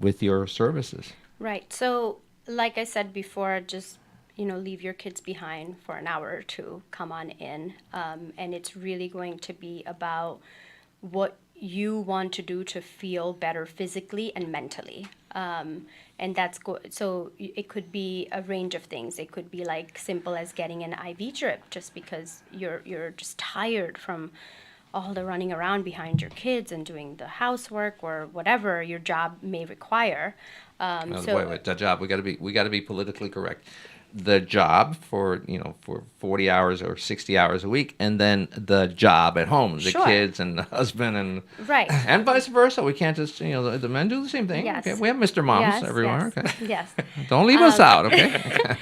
with your services? Right. So, like I said before, just leave your kids behind for an hour or two. Come on in, and it's really going to be about what you want to do to feel better physically and mentally. And that's so it could be a range of things. It could be like simple as getting an IV drip just because you're just tired from all the running around behind your kids and doing the housework or whatever your job may require. Wait, the job. We got to be politically correct. The job for 40 hours or 60 hours a week, and then the job at home, the Sure. kids and the husband, and Right. and vice versa. We can't just the men do the same thing. Yes. Okay, we have Mr. Moms Yes, everywhere. yes, Okay, yes. don't leave us out. Okay.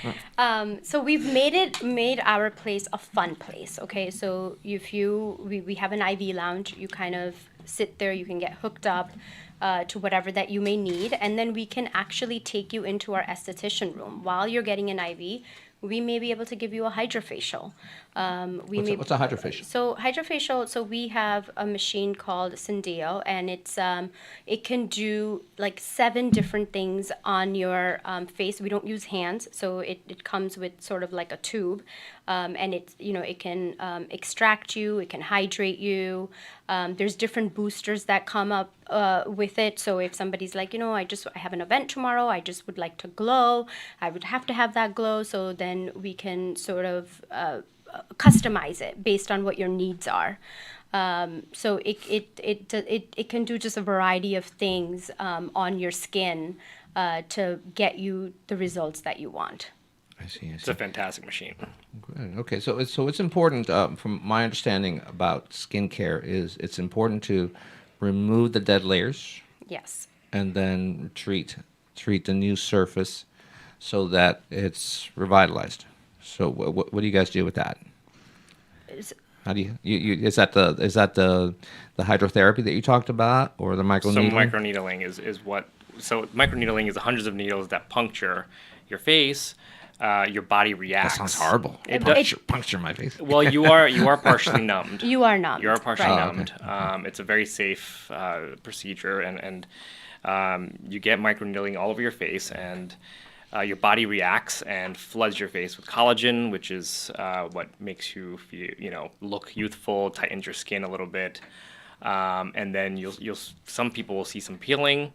So we've made our place a fun place. Okay, so if we have an IV lounge, you kind of sit there, you can get hooked up to whatever that you may need, and then we can actually take you into our esthetician room while you're getting an IV. We may be able to give you a hydrofacial. What's a hydrofacial? So hydrofacial. So we have a machine called Syndeo, and it can do like 7 different things on your face. We don't use hands, so it comes with sort of like a tube, and it can extract you, it can hydrate you. There's different boosters that come up with it. So if somebody's like, I have an event tomorrow, I just would like to glow, I would have to have that glow. So then we can sort of customize it based on what your needs are. So it can do just a variety of things on your skin to get you the results that you want. I see. It's a fantastic machine. Good. Okay, so it's important. From my understanding about skincare, is it's important to remove the dead layers Yes. and then treat the new surface so that it's revitalized. So what do you guys do with that? How do you is that the hydrotherapy that you talked about, or the So microneedling? microneedling is what. So microneedling is the hundreds of needles that puncture your face. Your body That reacts. sounds horrible. It Puncture my face. Well, you are partially numbed. You are numbed. You are partially right. numbed. It's a very safe procedure, and you get microneedling all over your face, and your body reacts and floods your face with collagen, which is what makes you feel, look youthful, tightens your skin a little bit, and then you'll some people will see some peeling,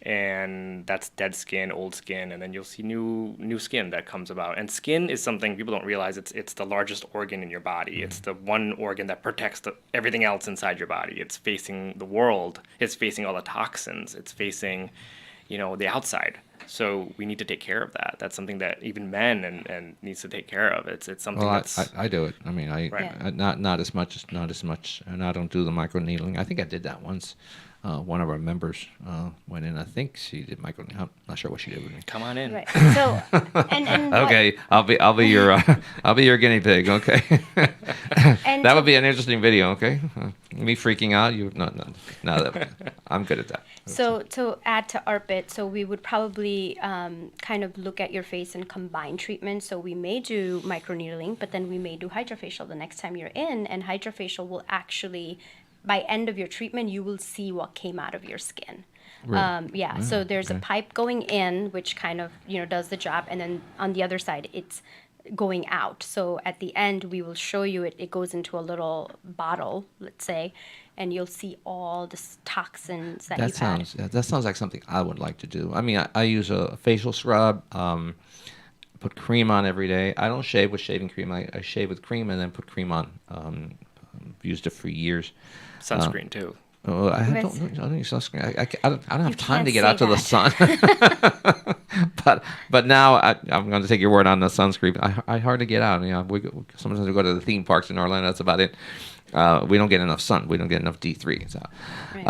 and that's dead skin, old skin, and then you'll see new skin that comes about. And skin is something people don't realize. It's the largest organ in your body. It's the one organ that protects everything else inside your body. It's facing the world. It's facing all the toxins. It's facing, the outside. So we need to take care of that. That's something that even men and needs to take care of. It's something Well, that's I do it. I mean, Right. not as much, and I don't do the microneedling. I think I did that once. One of our members went in. I think she did microneedling. I'm not sure what she did with me. come on in. Right. So, and what- Okay, I'll be your guinea pig. Okay, And that to- would be an interesting video. Okay, me freaking out. No, I'm good at that. So to add to Arpit, so we would probably kind of look at your face and combine treatments. So we may do microneedling, but then we may do hydrofacial the next time you're in, and hydrofacial will actually, by end of your treatment, you will see what came out of your skin. Really? So there's a okay. pipe going in, which kind of, does the job, and then on the other side, it's going out. So at the end, we will show you it goes into a little bottle, let's say, and you'll see all the toxins that you've had. That sounds like something I would like to do. I mean, I use a facial scrub, put cream on every day. I don't shave with shaving cream. I shave with cream and then put cream on. I've used it for years. Sunscreen too. Oh, I Yes. don't use sunscreen. I don't have time can't to get say out to the sun. but now I'm going to take your word on the sunscreen. I hardly get out. Sometimes we go to the theme parks in Orlando. That's about it. We don't get enough sun. We don't get enough D3. So, Right.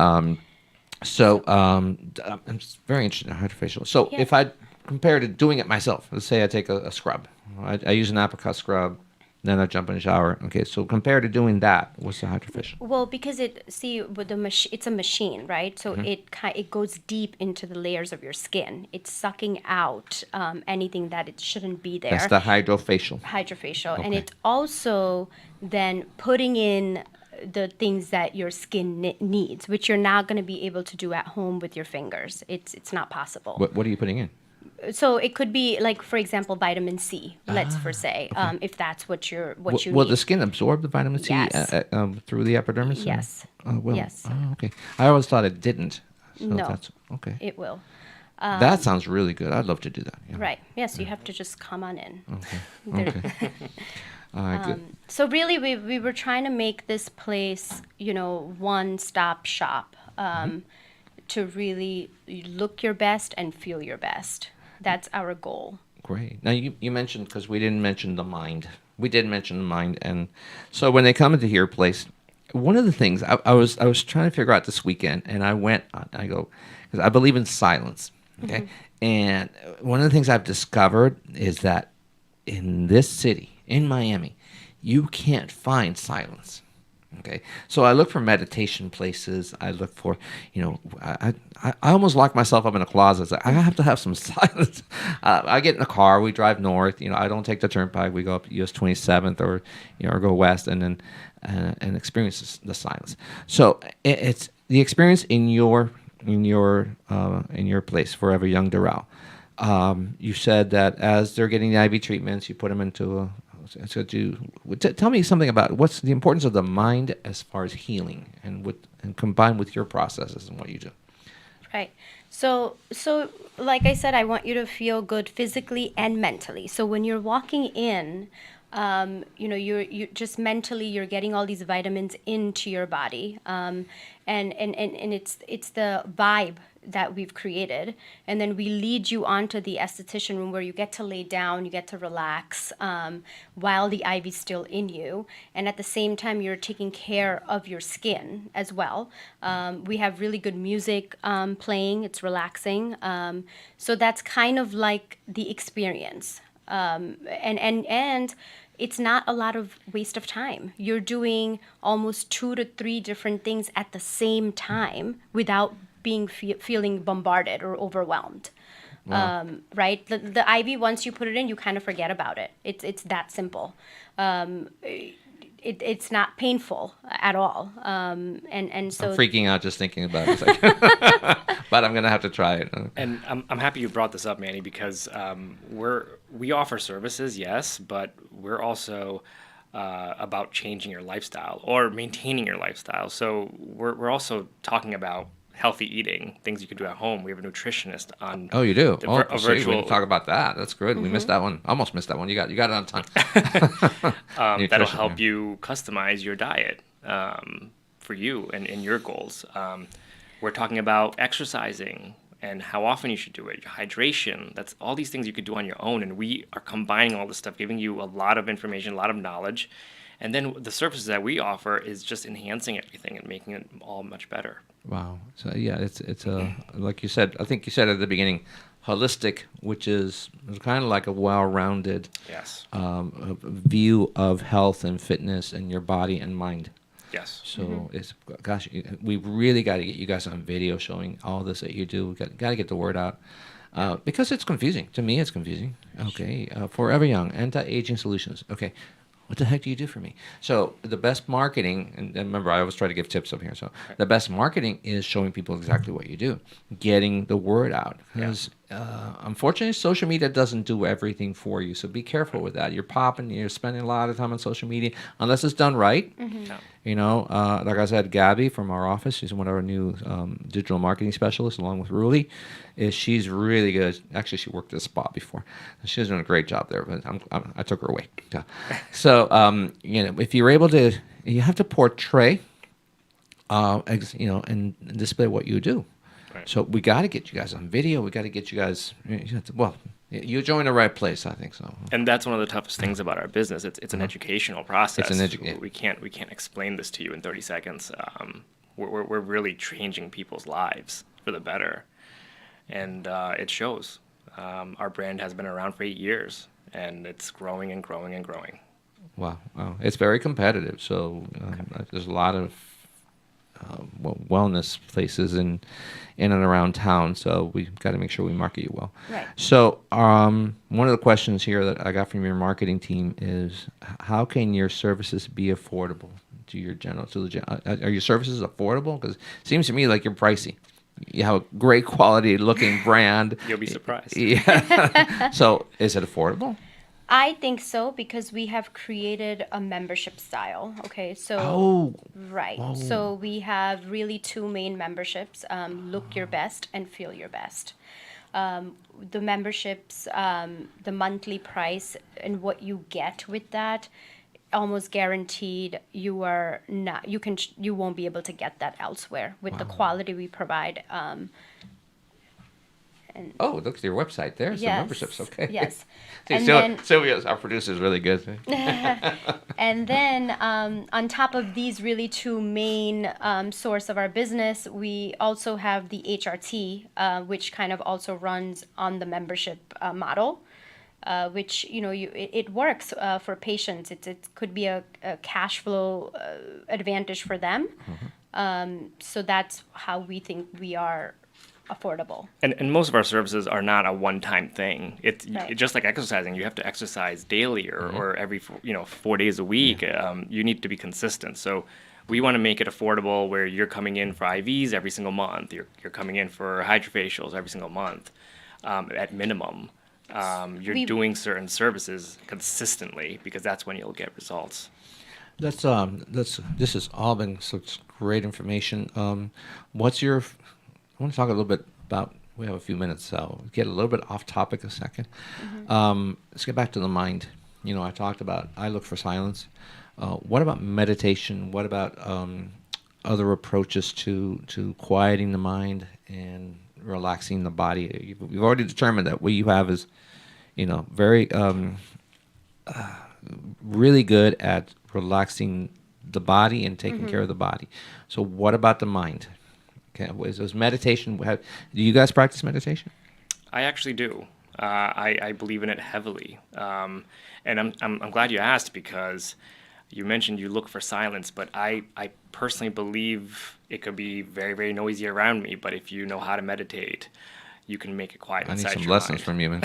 I'm just very interested in hydrofacial. So Yeah. if I compare to doing it myself, let's say I take a scrub. I use an apricot scrub. Then I jump in the shower. Okay, so compared to doing that, what's the hydrofacial? Well, because with it's a machine, right? So it goes deep into the layers of your skin. It's sucking out anything that it shouldn't be there. That's the hydrofacial. Hydrofacial, and Okay. it's also then putting in the things that your skin needs, which you're not going to be able to do at home with your fingers. It's not possible. What are you putting in? So it could be like, for example, vitamin C. Let's say, if that's what you Will need. the skin absorb the vitamin C Yes. through the epidermis? or- Yes. Oh, well. Yes. Oh, okay. I always thought it didn't. So No. That's, okay. It will. That sounds really good. I'd love to do that. Yeah. Right. Yes, you have to just come on in. Okay. There- Okay. All right, good. So really, we were trying to make this place, one-stop shop, to really look your best and feel your best. That's our goal. Great. Now you mentioned, because we didn't mention the mind. We did mention the mind, and so when they come into your place, one of the things I was trying to figure out this weekend, and I go, because I believe in silence. Okay, and one of the things I've discovered is that in this city, in Miami, you can't find silence. Okay, so I look for meditation places. I look for, I almost lock myself up in a closet. It's like, I have to have some silence. I get in a car. We drive north. I don't take the turnpike. We go up US 27th or go west and then and experience the silence. So it's the experience in your place, Forever Young Doral. You said that as they're getting the IV treatments, you put them into a. So tell me something about what's the importance of the mind as far as healing and combined with your processes and what you do. Right. So like I said, I want you to feel good physically and mentally. So when you're walking in, you're just mentally, you're getting all these vitamins into your body, and it's the vibe that we've created, and then we lead you onto the esthetician room where you get to lay down, you get to relax while the IV's still in you, and at the same time you're taking care of your skin as well. We have really good music playing, it's relaxing, so that's kind of like the experience. And it's not a lot of waste of time. You're doing almost 2 to 3 different things at the same time without being feeling bombarded or overwhelmed. Wow. Right? The IV, once you put it in, you kind of forget about it. It's that simple. It's not painful at all. And so I'm freaking out just thinking about it. It's like but I'm going to have to try it. And I'm happy you brought this up, Manny, because we offer services, yes, but we're also about changing your lifestyle or maintaining your lifestyle. So we're also talking about healthy eating, things you can do at home. We have a nutritionist on. Oh, you do? A See, virtual. we can talk about that. That's good. We missed that one. Almost missed that one. You got it on time. That'll Nutrition, help yeah. you customize your diet for you and your goals. We're talking about exercising and how often you should do it, your hydration. That's all these things you could do on your own. And we are combining all this stuff, giving you a lot of information, a lot of knowledge. And then the services that we offer is just enhancing everything and making it all much better. Wow. So yeah, it's a like you said. I think you said at the beginning, holistic, which is kind of like a well-rounded Yes. View of health and fitness and your body and mind. Yes. So it's gosh, we really got to get you guys on video showing all this that you do. We got to get the word out because it's confusing. To me, it's confusing. Okay, Forever Young, anti-aging solutions. Okay. What the heck do you do for me? So the best marketing, and remember, I always try to give tips up here. So the best marketing is showing people exactly what you do, getting the word out. Because unfortunately, social media doesn't do everything for you. So be careful with that. You're spending a lot of time on social media, unless it's done right. No. You know, like I said, Gabby from our office, she's one of our new digital marketing specialists, along with Ruli. She's really good. Actually, she worked at a spa before. She's doing a great job there, but I took her away. So, you know, if you're able to, you have to portray, and display what you do. Right. So we got to get you guys on video. We got to get you guys, well, you joined the right place, I think so. And that's one of the toughest things about our business. It's an educational process. We can't explain this to you in 30 seconds. We're really changing people's lives for the better, and it shows. Our brand has been around for 8 years, and it's growing and growing and growing. Wow. It's very competitive. So there's a lot of wellness places in and around town. So we've got to make sure we market you well. Right. So one of the questions here that I got from your marketing team is, how can your services be affordable to your are your services affordable? Because it seems to me like you're pricey. You have a great quality looking brand. You'll be surprised. Yeah. So is it affordable? I think so, because we have created a membership style. Okay, so right. Whoa. So we have really 2 main memberships: Look Your Best and Feel Your Best. The memberships, the monthly price, and what you get with that, almost guaranteed you won't be able to get that elsewhere with the quality we provide. Look at your website. There's the memberships. Okay. Yes. See, And then, Sylvia, our producer, is really good. and then on top of these really 2 main source of our business, we also have the HRT, which kind of also runs on the membership model, which it works for patients. It could be a cash flow advantage for them. So that's how we think we are affordable. And most of our services are not a one-time thing. It's Right. just like exercising. You have to exercise daily or every 4 days a week. You need to be consistent. So we want to make it affordable, where you're coming in for IVs every single month. You're coming in for hydrofacials every single month at minimum. You're doing certain services consistently, because that's when you'll get results. This has all been such great information. I want to talk a little bit about, we have a few minutes, so get a little bit off topic a second. Let's get back to the mind. I talked about, I look for silence. What about meditation? What about other approaches to quieting the mind and relaxing the body? We've already determined that what you have is, very, really good at relaxing the body and taking care of the body. So what about the mind? Okay, is meditation? Do you guys practice meditation? I actually do. I believe in it heavily. And I'm glad you asked, because you mentioned you look for silence, but I personally believe it could be very, very noisy around me, but if you know how to meditate, you can make it quiet I need inside some your lessons mind. from you, man.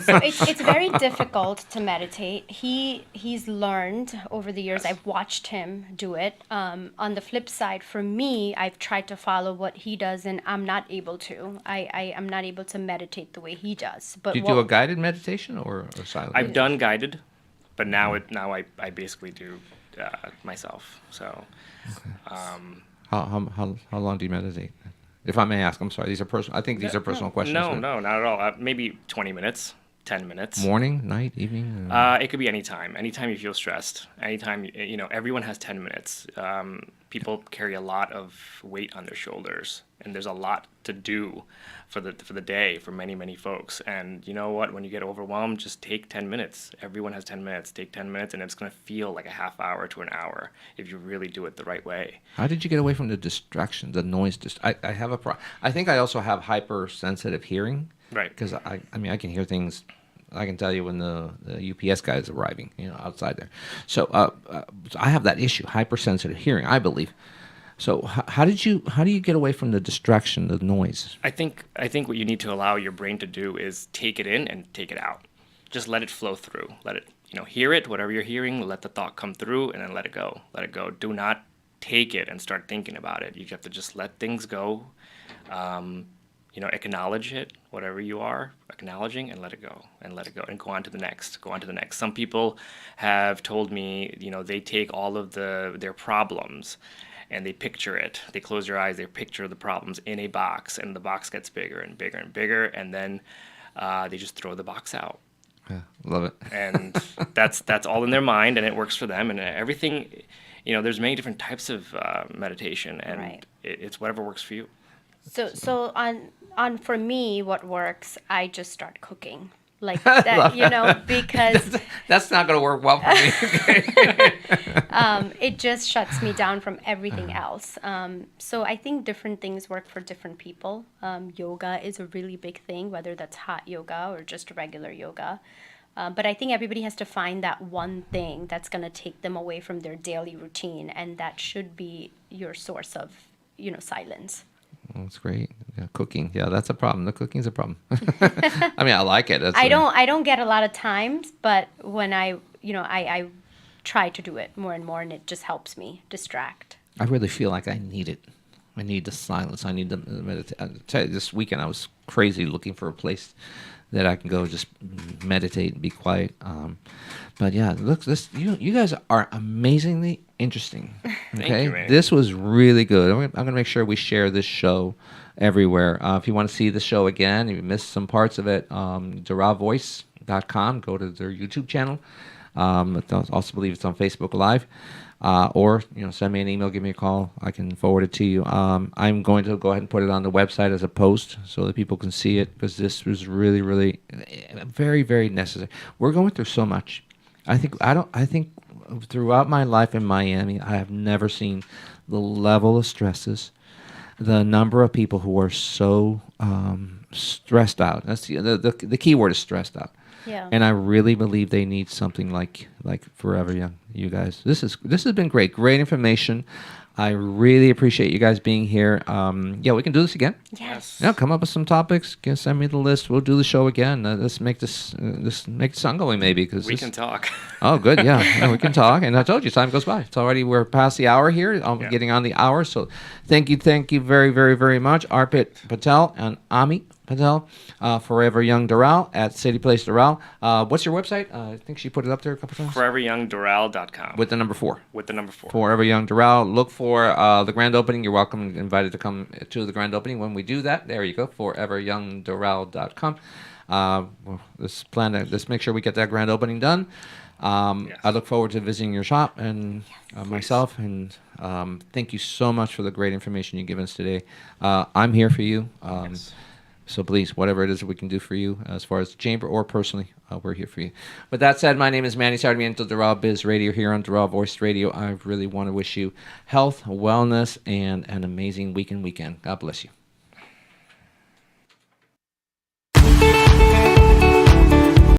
So it's very difficult to meditate. He's learned over the years. Yes. I've watched him do it. On the flip side, for me, I've tried to follow what he does, and I'm not able to. I am not able to meditate the way he does. But Do you do a guided meditation or silent? I've done guided, but now I basically do myself. So How long do you meditate? If I may ask, I'm sorry. These are personal. I think these are personal questions. no, but not at all. Maybe 20 minutes, 10 minutes. Morning, night, evening. It could be anytime you feel stressed. Anytime, everyone has 10 minutes. People carry a lot of weight on their shoulders, and there's a lot to do for the day for many, many folks. And you know what? When you get overwhelmed, just take 10 minutes. Everyone has 10 minutes. Take 10 minutes, and it's going to feel like a half hour to an hour if you really do it the right way. How did you get away from the distraction, the noise? I have a problem. I think I also have hypersensitive hearing. Right. Because I mean, I can hear things. I can tell you when the UPS guy is arriving, outside there. So I have that issue, hypersensitive hearing, I believe. So how do you get away from the distraction, the noise? I think what you need to allow your brain to do is take it in and take it out. Just let it flow through. Let it, hear it, whatever you're hearing, let the thought come through, and then let it go. Let it go. Do not take it and start thinking about it. You have to just let things go. Acknowledge it, whatever you are acknowledging, and let it go, and go on to the next. Some people have told me, they take all of their problems and they picture it. They close their eyes, they picture the problems in a box, and the box gets bigger and bigger and bigger, and then they just throw the box out. Yeah, love it. And that's all in their mind, and it works for them. And everything, there's many different types of meditation, and Right. It's whatever works for you. So on for me, what works, I just start cooking. Like that, because That's not going to work well for me. it just shuts me down from everything else. So I think different things work for different people. Yoga is a really big thing, whether that's hot yoga or just regular yoga. But I think everybody has to find that one thing that's going to take them away from their daily routine, and that should be your source of, silence. That's great. Yeah, cooking. Yeah, that's a problem. The cooking's a problem. I mean, I like it. I don't get a lot of times, but when I try to do it more and more, and it just helps me distract. I really feel like I need it. I need the silence. I need the meditate. I tell you, this weekend I was crazy looking for a place that I can go just meditate and be quiet. But yeah, look, you guys are amazingly interesting. Okay, Thank you, man. This was really good. I'm gonna make sure we share this show everywhere. If you want to see the show again, if you missed some parts of it, DoralVoice.com. Go to their YouTube channel. I also believe it's on Facebook Live. Or send me an email, give me a call. I can forward it to you. I'm going to go ahead and put it on the website as a post so that people can see it, because this was really, really very, very necessary. We're going through so much. I think throughout my life in Miami, I have never seen the level of stresses, the number of people who are so stressed out. That's the key word is stressed out. Yeah. And I really believe they need something like Forever Young. You guys, this has been great information. I really appreciate you guys being here. Yeah, we can do this again. Yes. Yeah, come up with some topics. Send me the list. We'll do the show again. Let's make this make the sun going maybe, because We can talk. Oh, good. Yeah, we can talk. And I told you, time goes by. We're past the hour here. I'm Yeah. getting on the hour. So thank you very, very, very much, Arpit Patel and Amit Patel, Forever Young Doral at City Place Doral. What's your website? I think she put it up there a couple times. ForeverYoungDoral.com. With the number 4. With the number 4. Forever Young Doral. Look for the grand opening. You're welcome and invited to come to the grand opening when we do that. There you go. ForeverYoungDoral.com. Let's make sure we get that grand opening done. Yes. I look forward to visiting your shop and myself. And thank you so much for the great information you've given us today. I'm here for you. Yes. So please, whatever it is that we can do for you, as far as the chamber or personally, we're here for you. With that said, my name is Manny Sarmiento, Doral Biz Radio here on Doral Voice Radio. I really want to wish you health, wellness, and an amazing weekend. God bless you.